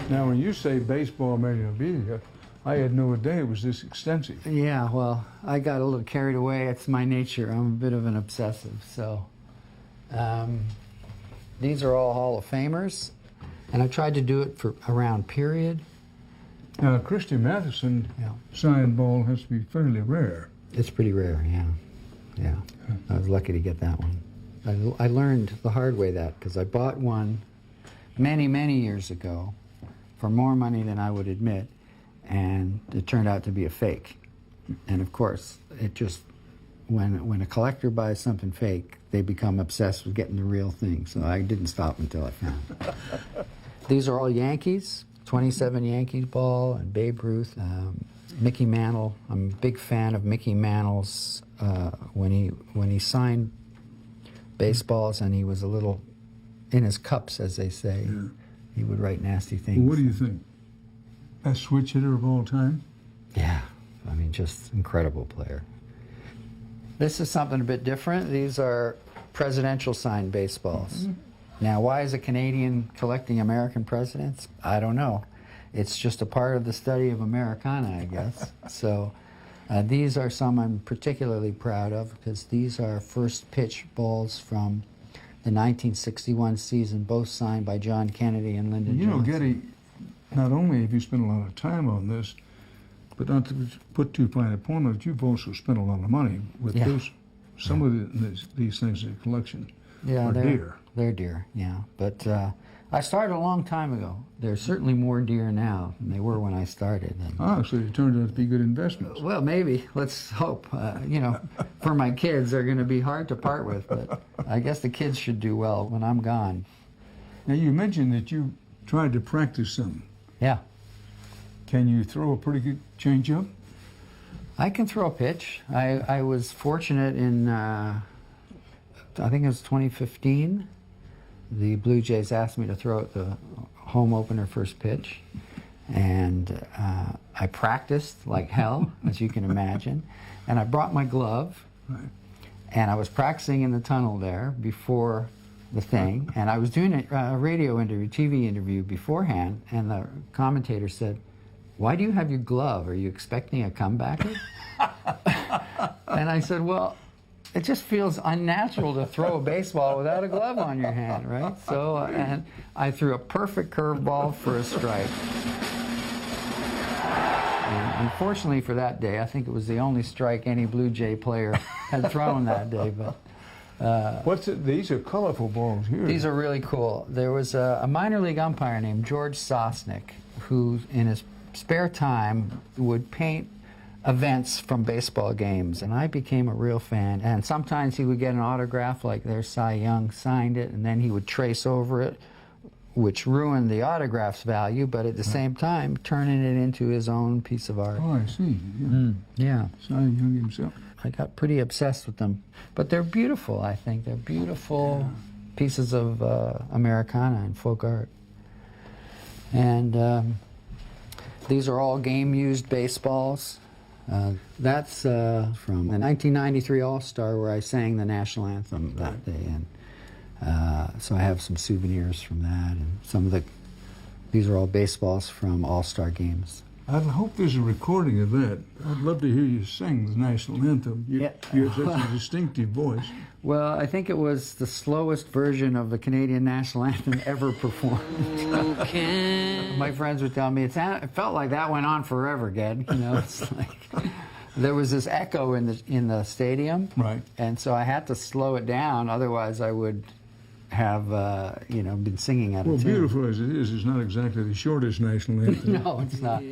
Now, when you say baseball memorabilia, I had no idea it was this extensive. Yeah, well, I got a little carried away. It's my nature. I'm a bit of an obsessive. So these are all Hall of Famers, and I tried to do it for around period. Now, Christy Matheson signed ball has to be fairly rare. It's pretty rare, yeah. Yeah, I was lucky to get that one. I learned the hard way that, because I bought one many, many years ago for more money than I would admit, and it turned out to be a fake. And of course, it just, when a collector buys something fake, they become obsessed with getting the real thing. So I didn't stop until I found it. These are all Yankees, 27 Yankees ball, and Babe Ruth, Mickey Mantle. I'm a big fan of Mickey Mantle's when he signed baseballs, and he was a little in his cups, as they say. Yeah. He would write nasty things. Well, what do you think? Best switch hitter of all time? Yeah, I mean, just incredible player. This is something a bit different. These are presidential signed baseballs. Mm-hmm. Now, why is a Canadian collecting American presidents? I don't know. It's just a part of the study of Americana, I guess. So these are some I'm particularly proud of, because these are first pitch balls from the 1961 season, both signed by John Kennedy and Lyndon Johnson. You know, Geddy, not only have you spent a lot of time on this, but not to put too fine a point on it, you've also spent a lot of money with this. Some of these things in the collection are dear. They're dear, yeah. But I started a long time ago. They're certainly more dear now than they were when I started. And, so they turned out to be good investments. Well, maybe. Let's hope. You know, for my kids, they're going to be hard to part with, but I guess the kids should do well when I'm gone. Now, you mentioned that you tried to practice some. Yeah. Can you throw a pretty good changeup? I can throw a pitch. I was fortunate in, I think it was 2015, the Blue Jays asked me to throw at the home opener first pitch, and I practiced like hell, as you can imagine, and I brought my glove, and I was practicing in the tunnel there before the thing, and I was doing a radio interview, TV interview beforehand, and the commentator said, "Why do you have your glove? Are you expecting a comebacker?" And I said, "Well, it just feels unnatural to throw a baseball without a glove on your hand, right?" So, and I threw a perfect curveball for a strike. And unfortunately for that day, I think it was the only strike any Blue Jay player had thrown that day. But These are colorful balls here. These are really cool. There was a minor league umpire named George Sosnick who, in his spare time, would paint events from baseball games, and I became a real fan. And sometimes he would get an autograph, like their Cy Young signed it, and then he would trace over it, which ruined the autograph's value, but at the same time turning it into his own piece of art. Oh, I see. Yeah. Cy Young himself. I got pretty obsessed with them, but they're beautiful. I think they're beautiful pieces of Americana and folk art. And these are all game-used baseballs. That's from the 1993 All-Star, where I sang the national anthem that day, and so I have some souvenirs from that, and these are all baseballs from All-Star games. I hope there's a recording of that. I'd love to hear you sing the national anthem. You have such a distinctive voice. Well, I think it was the slowest version of the Canadian national anthem ever performed. My friends would tell me it felt like that went on forever, Ged. You know, it's like there was this echo in the stadium, right? And so I had to slow it down, otherwise I would have been singing at a tune. Well, beautiful as it is, it's not exactly the shortest national anthem. No, it's not.